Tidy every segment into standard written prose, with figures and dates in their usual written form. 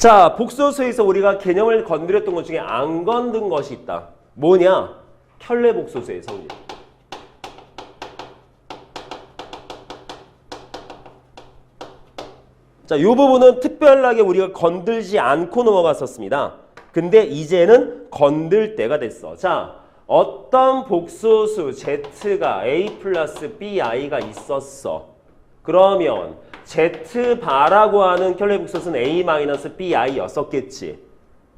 자, 복소수에서 우리가 개념을 건드렸던 것 중에 안 건든 것이 있다. 뭐냐? 켤레 복소수의 성질. 자, 이 부분은 특별하게 우리가 건들지 않고 넘어갔었습니다. 근데 이제는 건들 때가 됐어. 자, 어떤 복소수 Z가 A 플러스 BI가 있었어. 그러면 Z바라고 하는 켤레 복소수는 A 마이너스 BI였었겠지.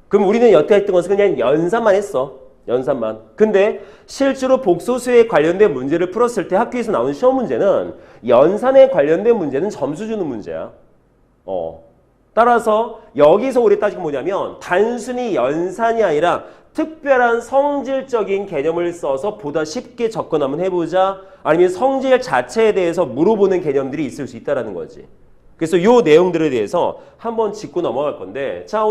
그럼 우리는 여태 했던 것은 그냥 연산만 했어. 연산만. 근데 실제로 복소수에 관련된 문제를 풀었을 때 학교에서 나오는 시험 문제는 연산에 관련된 문제는 점수 주는 문제야. 따라서 여기서 우리 따지는 게 뭐냐면 단순히 연산이 아니라 특별한 성질적인 개념을 써서 보다 쉽게 접근 한번 해보자. 아니면 성질 자체에 대해서 물어보는 개념들이 있을 수 있다는 거지. 그래서 이 내용들에 대해서 한번 짚고 넘어갈 건데, 자,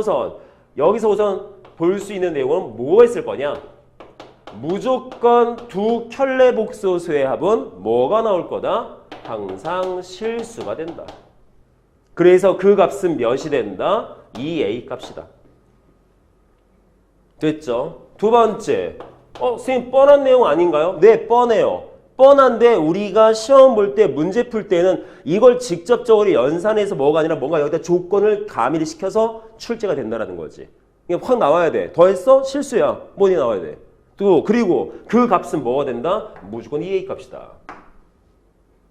여기서 우선 볼 수 있는 내용은 뭐가 있을 거냐? 무조건 두 켤레 복소수의 합은 뭐가 나올 거다? 항상 실수가 된다. 그래서 그 값은 몇이 된다? 2A 값이다. 됐죠? 두 번째, 선생님 뻔한 내용 아닌가요? 네, 뻔해요. 뻔한데 우리가 시험 볼 때 문제 풀 때는 이걸 직접적으로 연산해서 뭐가 아니라 뭔가 여기다 조건을 가미를 시켜서 출제가 된다는 거지. 그냥 확 나와야 돼. 더했어? 실수야. 뭐니 나와야 돼. 또 그리고 그 값은 뭐가 된다? 무조건 2A 값이다.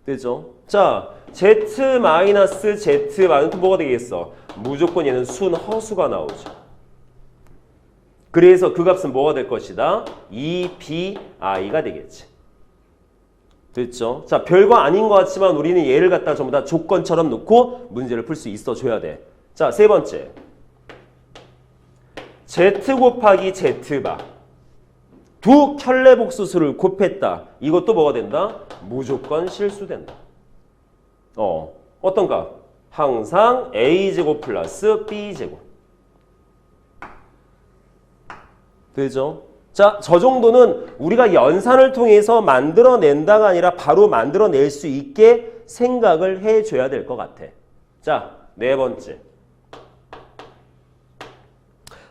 되죠? 자, Z-Z만은 또 뭐가 되겠어? 무조건 얘는 순 허수가 나오죠. 그래서 그 값은 뭐가 될 것이다? 2BI가 되겠지. 됐죠? 자, 별거 아닌 것 같지만 우리는 얘를 갖다 전부 다 조건처럼 놓고 문제를 풀 수 있어줘야 돼. 자, 세 번째. Z 곱하기 Z바. 두 켤레 복소수를 곱했다. 이것도 뭐가 된다? 무조건 실수된다. 어떤 값? 항상 A제곱 플러스 B제곱. 되죠? 자, 저 정도는 우리가 연산을 통해서 만들어낸다가 아니라 바로 만들어낼 수 있게 생각을 해줘야 될 것 같아. 자, 네 번째.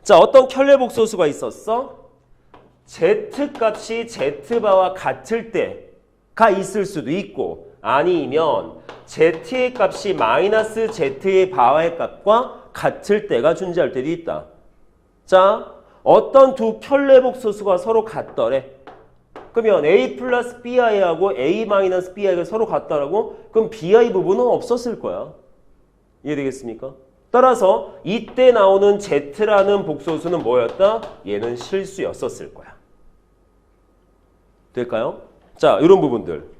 자, 어떤 켤레 복소수가 있었어? Z값이 Z바와 같을 때가 있을 수도 있고, 아니면 Z의 값이 마이너스 Z의 바와의 값과 같을 때가 존재할 때도 있다. 자, 어떤 두 켤레 복소수가 서로 같더래. 그러면 A 플러스 BI하고 A 마이너스 BI가 서로 같다라고? 그럼 BI 부분은 없었을 거야. 이해되겠습니까? 따라서 이때 나오는 Z라는 복소수는 뭐였다? 얘는 실수였었을 거야. 될까요? 자, 이런 부분들.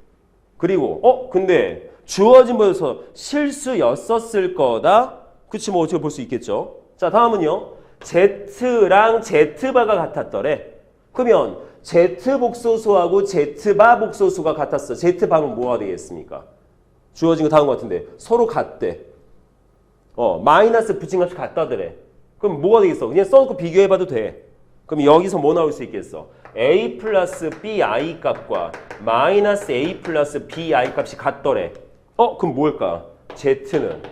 그리고 근데 주어진 거에서 실수였었을 거다. 그치, 뭐 어떻게 볼 수 있겠죠? 자, 다음은요. Z랑 Z바가 같았더래. 그러면 Z 복소수하고 Z바 복소수가 같았어. Z바는 뭐가 되겠습니까? 주어진 거 다음 것 같은데 서로 같대. 마이너스 붙인 값이 같다더래. 그럼 뭐가 되겠어? 그냥 써놓고 비교해봐도 돼. 그럼 여기서 뭐 나올 수 있겠어? A 플러스 BI 값과 마이너스 A 플러스 BI 값이 같더래. 그럼 뭘까? Z는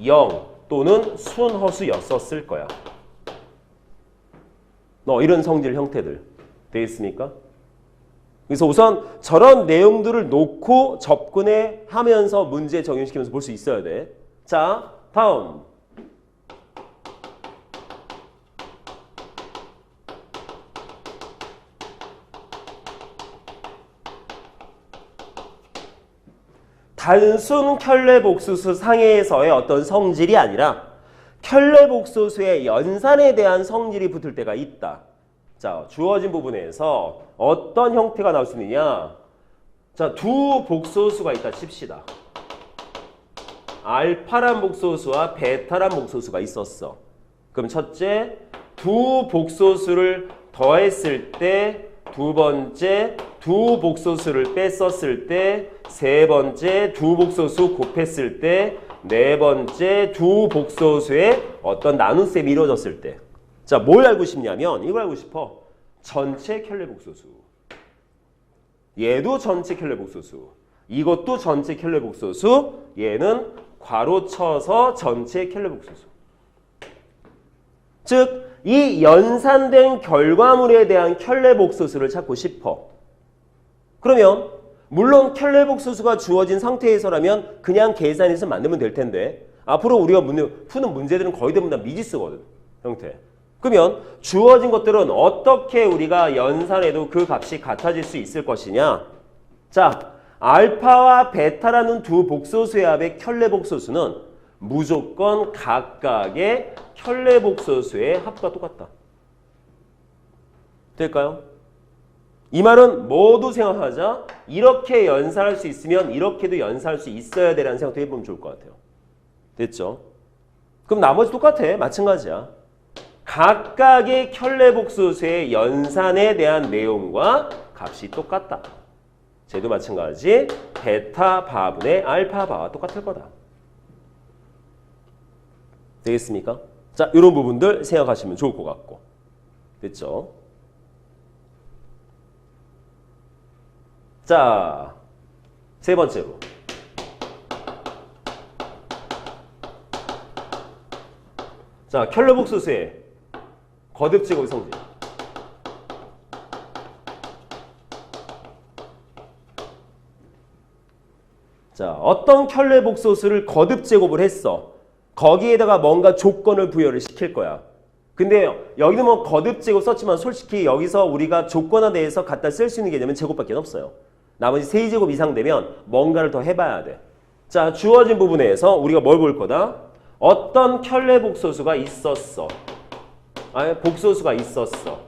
0 또는 순허수였었을 거야. 이런 성질 형태들 되겠습니까? 그래서 우선 저런 내용들을 놓고 접근해 하면서 문제 적용시키면서 볼 수 있어야 돼. 자, 다음. 단순 켤레 복소수 상해에서의 어떤 성질이 아니라 켤레 복소수의 연산에 대한 성질이 붙을 때가 있다. 자, 주어진 부분에서 어떤 형태가 나올 수 있느냐? 자, 두 복소수가 있다 칩시다. 알파란 복소수와 베타란 복소수가 있었어. 그럼 첫째, 두 복소수를 더했을 때, 두 번째, 두 복소수를 뺐었을 때, 세 번째, 두 복소수 곱했을 때, 네 번째, 두 복소수의 어떤 나눗셈이 이루어졌을 때. 자, 뭘 알고 싶냐면 이걸 알고 싶어. 전체 켤레 복소수. 얘도 전체 켤레 복소수. 이것도 전체 켤레 복소수. 얘는 괄호 쳐서 전체 켤레 복소수. 즉, 이 연산된 결과물에 대한 켤레복소수를 찾고 싶어. 그러면 물론 켤레복소수가 주어진 상태에서라면 그냥 계산해서 만들면 될 텐데 앞으로 우리가 푸는 문제들은 거의 대부분 다 미지수거든. 형태. 그러면 주어진 것들은 어떻게 우리가 연산해도 그 값이 같아질 수 있을 것이냐? 자, 알파와 베타라는 두 복소수의 합의 켤레복소수는 무조건 각각의 켤레복소수의 합과 똑같다. 될까요? 이 말은 모두 생각하자. 이렇게 연산할 수 있으면 이렇게도 연산할 수 있어야 되라는 생각도 해보면 좋을 것 같아요. 됐죠? 그럼 나머지 똑같아. 마찬가지야. 각각의 켤레복소수의 연산에 대한 내용과 값이 똑같다. 쟤도 마찬가지. 베타 바분의 알파 바와 똑같을 거다. 되겠습니까? 자, 이런 부분들 생각하시면 좋을 것 같고. 됐죠? 자, 세 번째로. 자, 켤레복소수의 거듭제곱의 성질. 자, 어떤 켤레복소수를 거듭제곱을 했어. 거기에다가 뭔가 조건을 부여를 시킬 거야. 근데 여기는 뭐 거듭제곱 썼지만 솔직히 여기서 우리가 조건화대해서 갖다 쓸 수 있는 개념은 제곱밖에 없어요. 나머지 세제곱 이상 되면 뭔가를 더 해봐야 돼. 자, 주어진 부분에서 우리가 뭘 볼 거다? 어떤 켤레복소수가 있었어. 아니, 복소수가 있었어.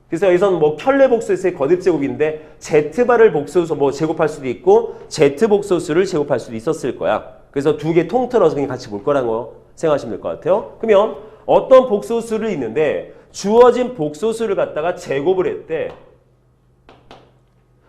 그래서 여기서는 뭐 켤레복소수의 거듭제곱인데 Z바를 복소수 뭐 제곱할 수도 있고 Z복소수를 제곱할 수도 있었을 거야. 그래서 두 개 통틀어서 그냥 같이 볼 거라는 거 생각하시면 될 것 같아요. 그러면 어떤 복소수를 있는데 주어진 복소수를 갖다가 제곱을 했대.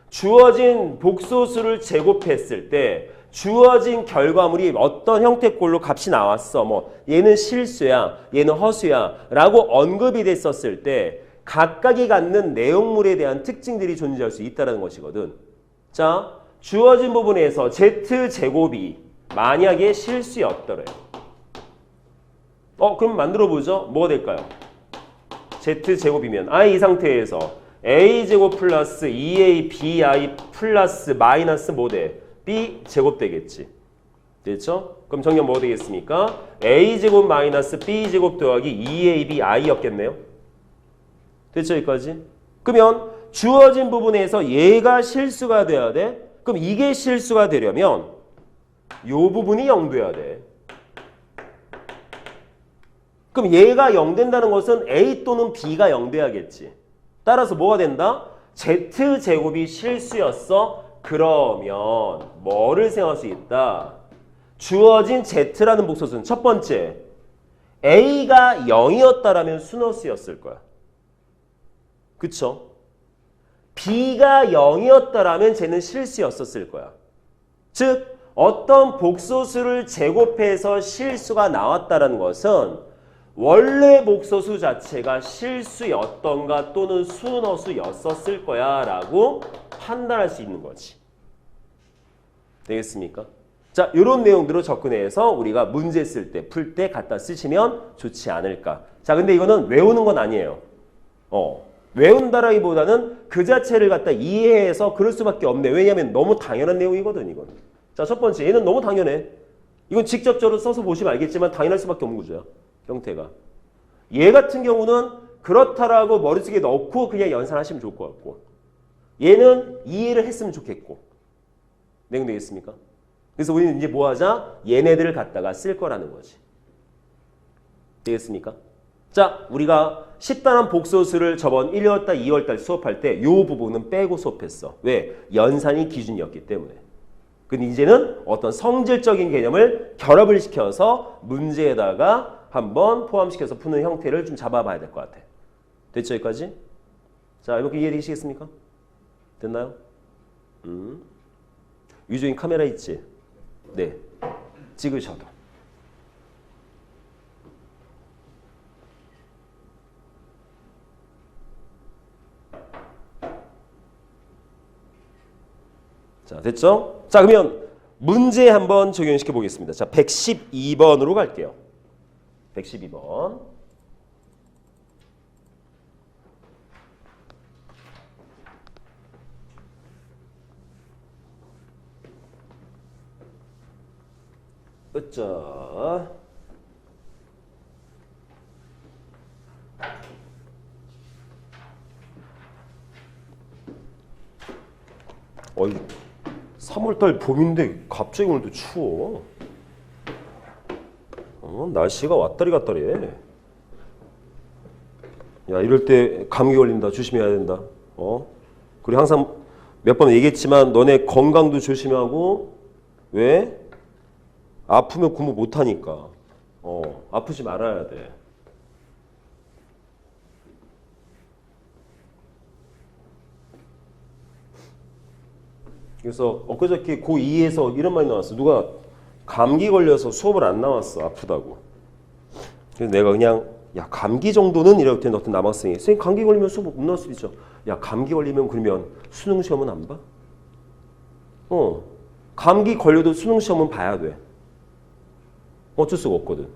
주어진 복소수를 제곱했을 때 주어진 결과물이 어떤 형태꼴로 값이 나왔어. 뭐 얘는 실수야, 얘는 허수야 라고 언급이 됐었을 때 각각이 갖는 내용물에 대한 특징들이 존재할 수 있다는 것이거든. 자, 주어진 부분에서 Z제곱이 만약에 실수였더래. 그럼 만들어보죠. 뭐가 될까요? Z제곱이면 이 상태에서 A제곱 플러스 2ABI 플러스 마이너스 뭐 돼? B제곱 되겠지. 됐죠? 그럼 정렬 뭐 되겠습니까? A제곱 마이너스 B제곱 더하기 2ABI였겠네요. 됐죠? 여기까지? 그러면 주어진 부분에서 얘가 실수가 돼야 돼? 그럼 이게 실수가 되려면 이 부분이 0 돼야 돼. 그럼 얘가 0 된다는 것은 A 또는 B가 0 돼야겠지. 따라서 뭐가 된다? Z제곱이 실수였어. 그러면 뭐를 생각할 수 있다? 주어진 Z라는 복소수는 첫 번째, A가 0이었다라면 순허수였을 거야. 그쵸? B가 0이었다라면 쟤는 실수였었을 거야. 즉 어떤 복소수를 제곱해서 실수가 나왔다는 것은 원래 복소수 자체가 실수였던가 또는 순허수였었을 거야 라고 판단할 수 있는 거지. 되겠습니까? 자, 이런 내용들로 접근해서 우리가 문제 쓸 때, 풀 때 갖다 쓰시면 좋지 않을까. 자, 근데 이거는 외우는 건 아니에요. 외운다라기보다는 그 자체를 갖다 이해해서 그럴 수밖에 없네. 왜냐하면 너무 당연한 내용이거든, 이건. 자, 첫 번째, 얘는 너무 당연해. 이건 직접적으로 써서 보시면 알겠지만 당연할 수밖에 없는 구조야. 형태가. 얘 같은 경우는 그렇다라고 머릿속에 넣고 그냥 연산하시면 좋을 것 같고 얘는 이해를 했으면 좋겠고 내용 되겠습니까? 그래서 우리는 이제 뭐 하자? 얘네들을 갖다가 쓸 거라는 거지. 되겠습니까? 자, 우리가 쉽다는 복소수를 저번 1월달, 2월달 수업할 때 이 부분은 빼고 수업했어. 왜? 연산이 기준이었기 때문에. 근데 이제는 어떤 성질적인 개념을 결합을 시켜서 문제에다가 한번 포함시켜서 푸는 형태를 좀 잡아봐야 될 것 같아. 됐죠, 여기까지? 자, 이렇게 이해되시겠습니까? 됐나요? 위조인 카메라 있지? 네, 찍으셔도. 자, 됐죠? 자, 그러면 문제 한번 적용시켜 보겠습니다. 자, 112번으로 갈게요. 112번. 자. 어이, 3월달 봄인데 갑자기 오늘도 추워. 날씨가 왔다리 갔다리 해. 야, 이럴 때 감기 걸린다. 조심해야 된다. 그리고 항상 몇 번 얘기했지만 너네 건강도 조심하고. 왜? 아프면 공부 못하니까. 아프지 말아야 돼. 그래서 엊그저께 고2에서 이런 말이 나왔어. 누가 감기 걸려서 수업을 안 나왔어. 아프다고. 그래서 내가 그냥 야 감기 정도는 이럴 때 어떤 남학생이 선생님 감기 걸리면 수업 못 나올 수도 있죠. 야 감기 걸리면 그러면 수능 시험은 안 봐? 감기 걸려도 수능 시험은 봐야 돼. 어쩔 수가 없거든.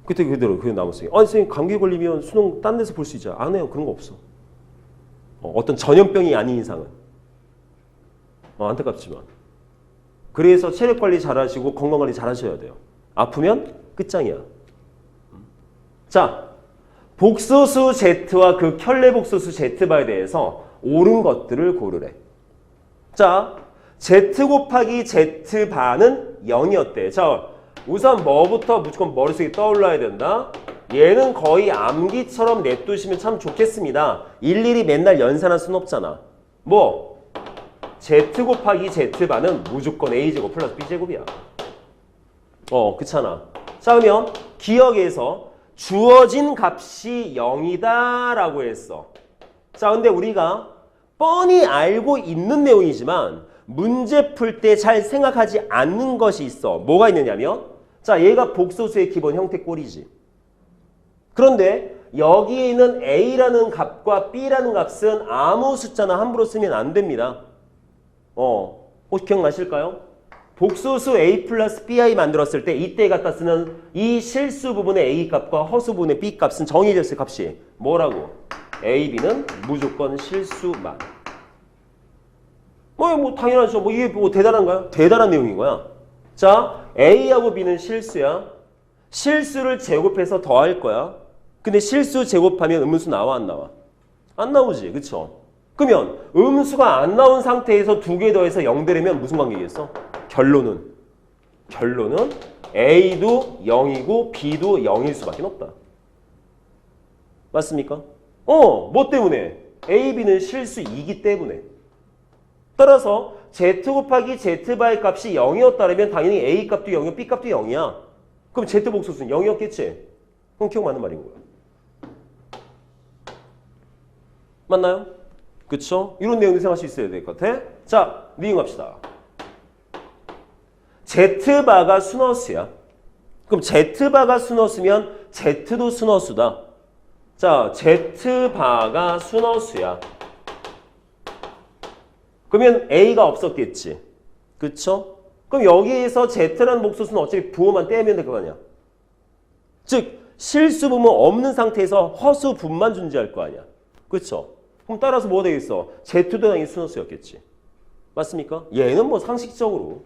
그때 그대로 그 남학생이 아니 선생님 감기 걸리면 수능 딴 데서 볼 수 있잖아. 안 해요. 그런 거 없어. 어떤 전염병이 아닌 이상은. 안타깝지만. 그래서 체력 관리 잘하시고 건강 관리 잘하셔야 돼요. 아프면 끝장이야. 자, 복소수 Z와 그 켤레 복소수 Z바에 대해서 옳은 것들을 고르래. 자, Z 곱하기 Z바는 0이었대. 자, 우선 뭐부터 무조건 머릿속에 떠올라야 된다. 얘는 거의 암기처럼 냅두시면 참 좋겠습니다. 일일이 맨날 연산할 수는 없잖아. 뭐? Z 곱하기 Z바는 무조건 A제곱 플러스 B제곱이야. 그렇잖아. 자, 그러면 기억에서 주어진 값이 0이다 라고 했어. 자, 근데 우리가 뻔히 알고 있는 내용이지만 문제 풀 때 잘 생각하지 않는 것이 있어. 뭐가 있느냐면 자, 얘가 복소수의 기본 형태 꼴이지. 그런데 여기에 있는 A라는 값과 B라는 값은 아무 숫자나 함부로 쓰면 안 됩니다. 혹시 기억나실까요? 복소수 A 플러스 BI 만들었을 때 이때 갖다 쓰는 이 실수 부분의 A 값과 허수 부분의 B 값은 정해졌을 값이 뭐라고? A, B는 무조건 실수만. 뭐 당연하죠. 이게 뭐 대단한가요? 대단한 내용인 거야. 자, A하고 B는 실수야. 실수를 제곱해서 더할 거야. 근데 실수 제곱하면 음수 나와 안 나와? 안 나오지. 그쵸? 그러면 음수가 안 나온 상태에서 두 개 더해서 0 되려면 무슨 관계겠어? 결론은 A도 0이고 B도 0일 수밖에 없다. 맞습니까? 뭐 때문에? A, B는 실수이기 때문에. 따라서 Z 곱하기 Z바의 값이 0이었다면 당연히 A 값도 0이고 B 값도 0이야. 그럼 Z 복소수는 0이었겠지? 그럼 기억 맞는 말인 거야. 맞나요? 그쵸? 이런 내용도 생각할 수 있어야 될 것 같아. 자, 리딩 갑시다. Z바가 순허수야. 그럼 Z바가 순허수면 Z도 순허수다. 자, Z바가 순허수야. 그러면 A가 없었겠지. 그쵸? 그럼 여기에서 Z라는 복소수는 어차피 부호만 떼면 될 거 아니야. 즉, 실수 부분 없는 상태에서 허수 분만 존재할 거 아니야. 그쵸? 그럼 따라서 뭐가 되겠어? Z도 당연히 순허수였겠지. 맞습니까? 얘는 뭐 상식적으로.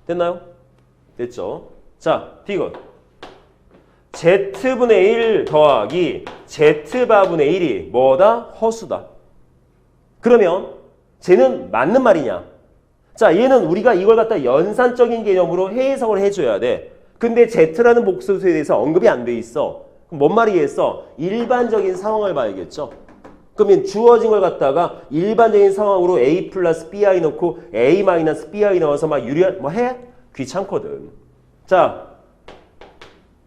됐나요? 됐죠? 자, 디귿. Z분의 1 더하기 Z바분의 1이 뭐다? 허수다. 그러면 쟤는 맞는 말이냐? 자, 얘는 우리가 이걸 갖다 연산적인 개념으로 해석을 해줘야 돼. 근데 Z라는 복소수에 대해서 언급이 안 돼 있어. 그럼 뭔 말이겠어? 일반적인 상황을 봐야겠죠. 그러면 주어진 걸 갖다가 일반적인 상황으로 A 플러스 BI 넣고 A 마이너스 BI 넣어서 막 뭐 해? 귀찮거든. 자,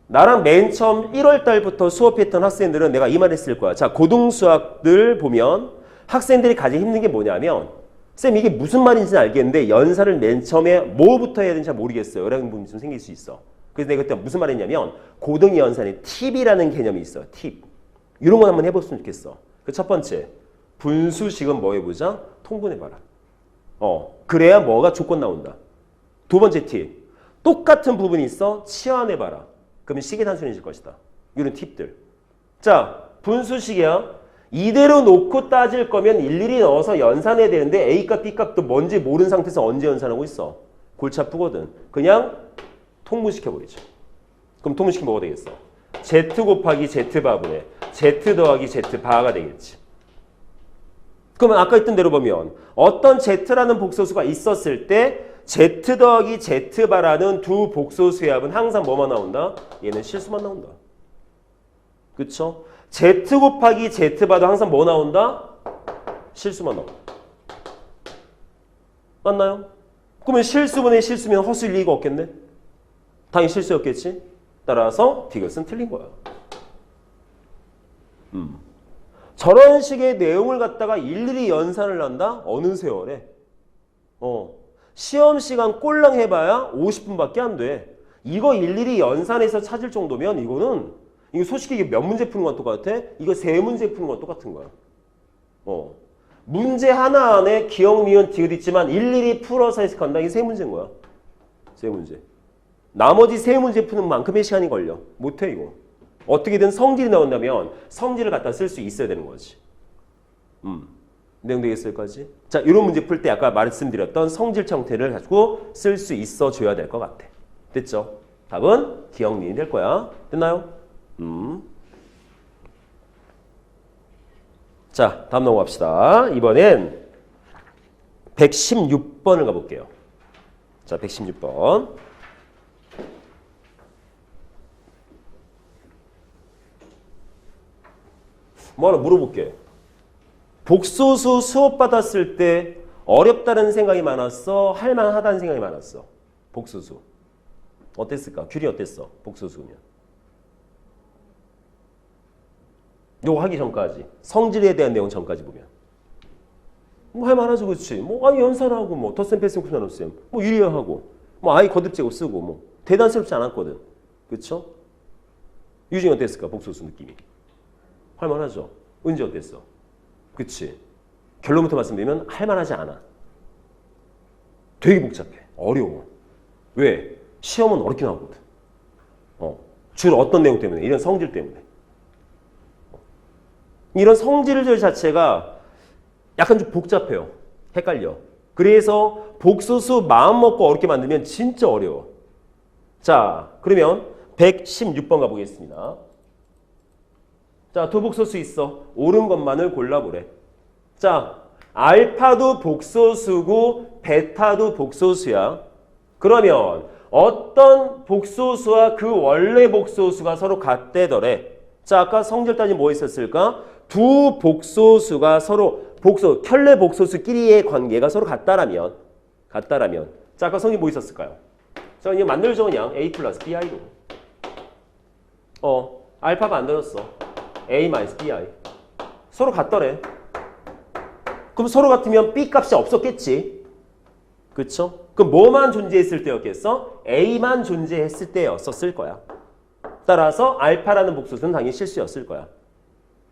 나랑 맨 처음 1월 달부터 수업했던 학생들은 내가 이 말 했을 거야. 자, 고등수학들 보면 학생들이 가장 힘든 게 뭐냐면 쌤 이게 무슨 말인지는 알겠는데 연산을 맨 처음에 뭐부터 해야 되는지 잘 모르겠어요. 이런 부분이 좀 생길 수 있어. 그래서 내가 그때 무슨 말 했냐면 고등 연산에 팁이라는 개념이 있어. 팁. 이런 거 한번 해봤으면 좋겠어. 그 첫 번째, 분수식은 뭐 해보자? 통분해봐라. 그래야 뭐가 조건 나온다. 두 번째 팁, 똑같은 부분이 있어. 치환해봐라. 그러면 식이 단순해질 것이다. 이런 팁들. 자, 분수식이야. 이대로 놓고 따질 거면 일일이 넣어서 연산해야 되는데 A값, B값도 뭔지 모르는 상태에서 언제 연산하고 있어? 골치 아프거든. 그냥 통분시켜버리죠. 그럼 통분시키면 뭐가 되겠어? Z 곱하기 Z바분의 Z 더하기 Z바가 되겠지. 그러면 아까 했던 대로 보면 어떤 Z라는 복소수가 있었을 때 Z 더하기 Z바라는 두 복소수의 합은 항상 뭐만 나온다? 얘는 실수만 나온다. 그쵸? Z 곱하기 Z바도 항상 뭐 나온다? 실수만 나온다. 맞나요? 그러면 실수분의 실수면 허수일 리가 없겠네? 당연히 실수였겠지? 따라서 디귿은 틀린 거야. 저런 식의 내용을 갖다가 일일이 연산을 한다? 어느 세월에? 시험 시간 꼴랑 해봐야 50분밖에 안 돼. 이거 일일이 연산해서 찾을 정도면 이거 솔직히 이게 몇 문제 푸는 건 똑같아? 이거 3문제 푸는 건 똑같은 거야. 문제 하나 안에 기억, 미은, 디귿 있지만 일일이 풀어서 해석한다. 이게 3문제인 거야. 3문제. 나머지 3문제 푸는 만큼의 시간이 걸려. 못해 이거. 어떻게든 성질이 나온다면 성질을 갖다 쓸 수 있어야 되는 거지. 내용 되겠을까지? 자, 이런 문제 풀 때 아까 말씀드렸던 성질 형태를 가지고 쓸 수 있어 줘야 될 것 같아. 됐죠? 답은 기억, 미인이 될 거야. 됐나요? 자, 다음 넘어갑시다. 이번엔 116번을 가볼게요. 자, 116번. 뭐 하나 물어볼게. 복소수 수업 받았을 때 어렵다는 생각이 많았어? 할만하다는 생각이 많았어? 복소수. 어땠을까? 귤이 어땠어? 복소수면. 요거 하기 전까지. 성질에 대한 내용 전까지 보면. 뭐 할만하죠, 그렇지? 뭐 아니 연산하고 뭐 덧셈, 뺄셈, 곱셈, 나눗셈, 뭐 유리화하고, 뭐 아이 거듭제곱 쓰고 뭐 대단스럽지 않았거든, 그렇죠? 유진이 어땠을까? 복소수 느낌이. 할만하죠. 은지 어땠어? 그치? 결론부터 말씀드리면 할만하지 않아. 되게 복잡해. 어려워. 왜? 시험은 어렵게 나오거든. 주로 어떤 내용 때문에? 이런 성질 때문에. 이런 성질들 자체가 약간 좀 복잡해요. 헷갈려. 그래서 복소수 마음 먹고 어렵게 만들면 진짜 어려워. 자, 그러면 116번 가보겠습니다. 자, 두 복소수 있어. 옳은 것만을 골라보래. 자, 알파도 복소수고 베타도 복소수야. 그러면 어떤 복소수와 그 원래 복소수가 서로 같대더래. 자, 아까 성질 따지면 뭐 있었을까? 두 복소수가 서로 켤레 복소수끼리의 관계가 서로 같다라면. 자, 아까 성질 뭐 있었을까요? 자, 그냥 만들죠, 그냥. A 플러스 BI로. 알파 만들었어. A 마이너스 BI. 서로 같더래. 그럼 서로 같으면 B 값이 없었겠지. 그쵸? 그럼 뭐만 존재했을 때였겠어? A만 존재했을 때였었을 거야. 따라서 알파라는 복소수는 당연히 실수였을 거야.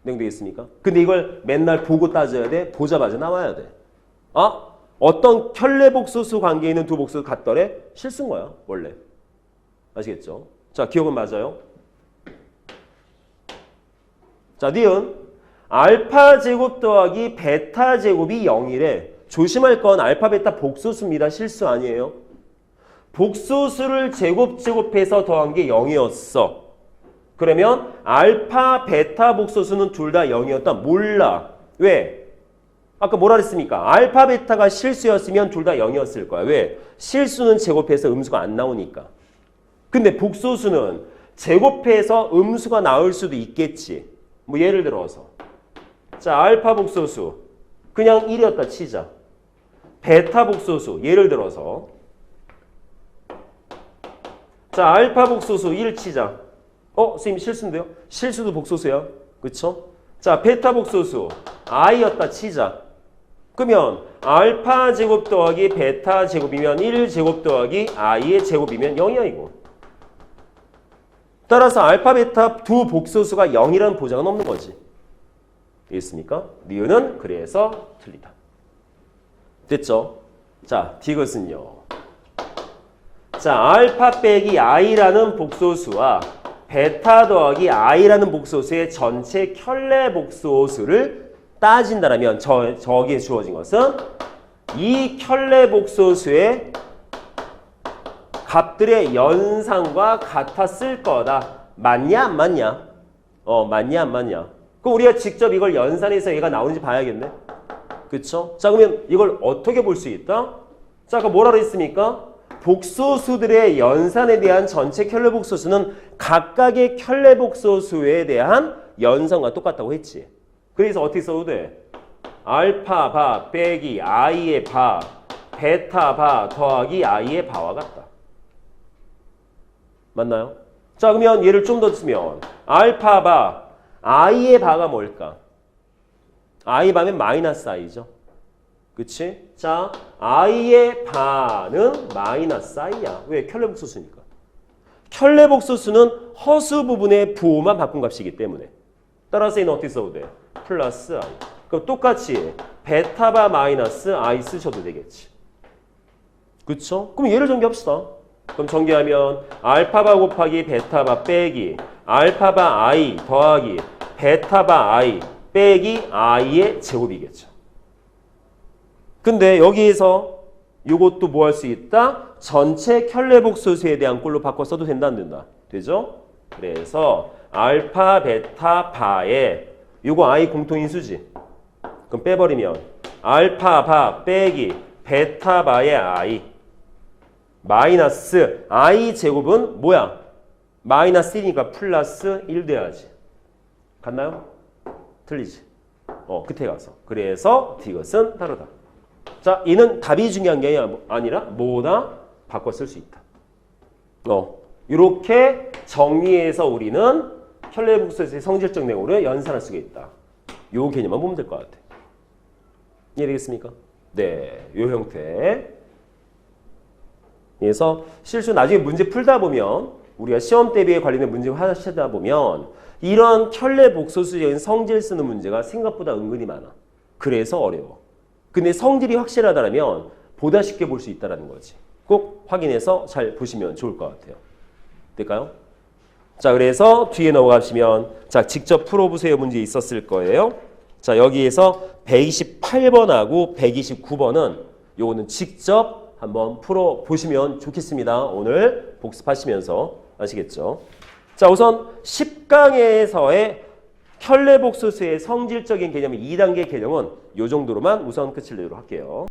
되겠습니까? 근데 이걸 맨날 보고 따져야 돼? 보자마자 나와야 돼. 어떤 켤레 복소수 관계에 있는 두 복소수 같더래? 실수인 거야, 원래. 아시겠죠? 자, 기억은 맞아요? 자, 니은 알파 제곱 더하기 베타 제곱이 0이래. 조심할 건 알파 베타 복소수입니다. 실수 아니에요. 복소수를 제곱해서 더한 게 0이었어. 그러면 알파 베타 복소수는 둘 다 0이었다. 몰라. 왜? 아까 뭐라 그랬습니까? 알파 베타가 실수였으면 둘 다 0이었을 거야. 왜? 실수는 제곱해서 음수가 안 나오니까. 근데 복소수는 제곱해서 음수가 나올 수도 있겠지. 뭐 예를 들어서 자, 알파 복소수 그냥 1이었다 치자. 베타 복소수 예를 들어서 자, 알파 복소수 1 치자. 선생님 실수인데요? 실수도 복소수야. 그쵸? 자, 베타 복소수 i였다 치자. 그러면 알파 제곱 더하기 베타 제곱이면 1 제곱 더하기 i의 제곱이면 0이야 이거. 따라서 알파 베타 두 복소수가 0이라는 보장은 없는 거지. 이해했습니까? 니은은 그래서 틀리다. 됐죠? 자, 디귿은요. 자, 알파 빼기 i라는 복소수와 베타 더하기 i라는 복소수의 전체 켤레 복소수를 따진다면 저기에 주어진 것은 이 켤레 복소수의 값들의 연산과 같았을 거다. 맞냐 안 맞냐? 맞냐 안 맞냐? 그럼 우리가 직접 이걸 연산해서 얘가 나오는지 봐야겠네. 그쵸? 자, 그러면 이걸 어떻게 볼 수 있다? 자, 아까 뭐라 그랬습니까? 복소수들의 연산에 대한 전체 켤레복소수는 각각의 켤레복소수에 대한 연산과 똑같다고 했지. 그래서 어떻게 써도 돼? 알파 바 빼기 i의 바 베타 바 더하기 i의 바와 같다. 맞나요? 자, 그러면 얘를 좀 더 쓰면 알파 바 i의 바가 뭘까? i 바면 마이너스 i죠. 그치? 자, i의 바는 마이너스 i야. 왜? 켤레복소수니까. 켤레복소수는 허수 부분의 부호만 바꾼 값이기 때문에. 따라서 얘는 어떻게 써도 돼? 플러스 i. 그럼 똑같이 베타바 마이너스 i 쓰셔도 되겠지. 그쵸? 그럼 얘를 전개합시다. 그럼 전개하면 알파바 곱하기 베타바 빼기 알파바 i 더하기 베타바 i 빼기 i의 제곱이겠죠. 근데 여기에서 이것도 뭐 할 수 있다? 전체 켤레복소수에 대한 꼴로 바꿔 써도 된다 안 된다? 되죠? 그래서 알파 베타 바에 요거 i 공통인수지. 그럼 빼버리면 알파 바 빼기 베타 바의 i 마이너스 i 제곱은 뭐야? 마이너스 1이니까 플러스 1 돼야지. 같나요? 틀리지. 끝에 가서. 그래서 이것은 다르다. 자, 이는 답이 중요한 게 아니라 뭐다? 바꿔 쓸 수 있다. 이렇게 정리해서 우리는 켤레복소수의 성질적 내용으로 연산할 수가 있다. 요 개념만 보면 될 것 같아. 이해되겠습니까? 네, 요 형태. 그래서 실수 나중에 문제 풀다 보면 우리가 시험 대비에 관련된 문제 하시다 보면 이런 켤레복소수적인 성질 쓰는 문제가 생각보다 은근히 많아. 그래서 어려워. 근데 성질이 확실하다면 보다 쉽게 볼 수 있다는 거지. 꼭 확인해서 잘 보시면 좋을 것 같아요. 될까요? 자, 그래서 뒤에 넘어가시면 자, 직접 풀어보세요 문제 있었을 거예요. 자, 여기에서 128번하고 129번은 요거는 직접 한번 풀어보시면 좋겠습니다. 오늘 복습하시면서 아시겠죠? 자, 우선 10강에서의 켤레복소수의 성질적인 개념 2단계 개념은 요 정도로만 우선 끝을 내도록 할게요.